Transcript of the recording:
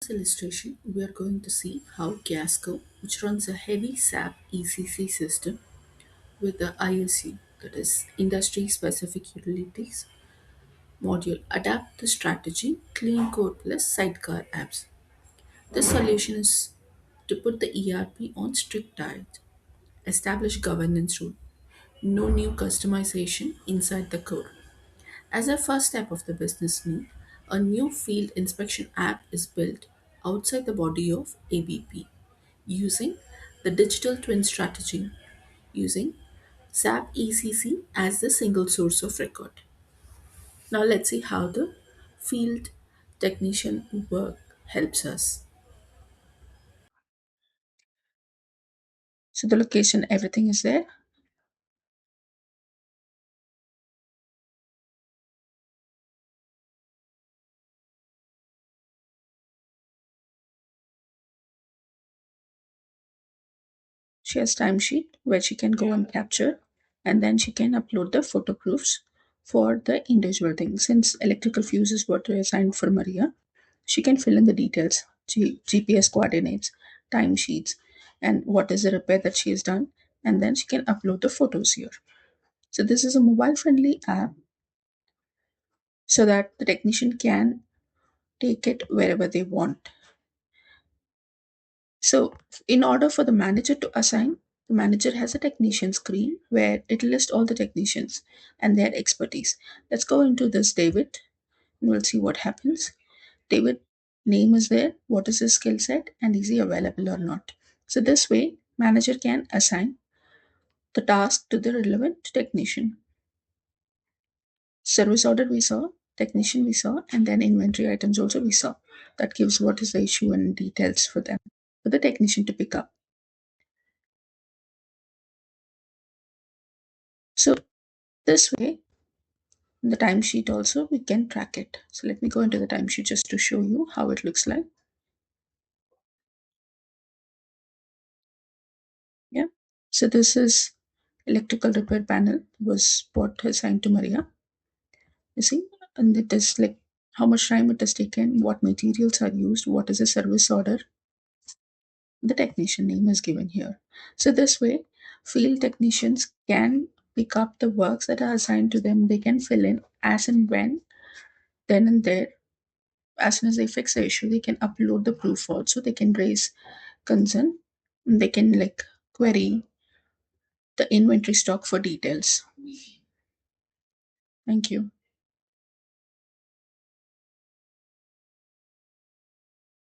This illustration, we are going to see how Gasco, which runs a heavy SAP ECC system with the ISU, that is Industry Specific Utilities module, adapt the strategy clean code plus sidecar apps. This solution is to put the ERP on strict diet, establish governance rule, no new customization inside the code. As a first step of the business need, a new field inspection app is built outside the body of ABP using the digital twin strategy, using SAP ECC as the single source of record. Now let's see how the field technician work helps us. So the location, everything is there. She has timesheet where she can go and capture, and then she can upload the photo proofs for the individual things. Since electrical fuses were assigned for Maria, she can fill in the details, GPS coordinates, timesheets, and what is the repair that she has done, and then she can upload the photos here. So this is a mobile friendly app so that the technician can take it wherever they want. So, in order for the manager to assign, the manager has a technician screen where it lists all the technicians and their expertise. Let's go into this David and we'll see what happens. David name is there, what is his skill set, and is he available or not. So this way, manager can assign the task to the relevant technician. Service order we saw, technician we saw, and then inventory items also we saw. That gives what is the issue and details for them, for the technician to pick up. So this way, in the timesheet also we can track it. So let me go into the timesheet just to show you how it looks like. Yeah. So this is electrical repair panel was what assigned to Maria. You see, and it is like how much time it has taken, what materials are used, what is the service order. The technician name is given here. So this way, field technicians can pick up the works that are assigned to them. They can fill in as and when, then and there. As soon as they fix the issue, they can upload the proof also. They can raise concern. They can like query the inventory stock for details. Thank you.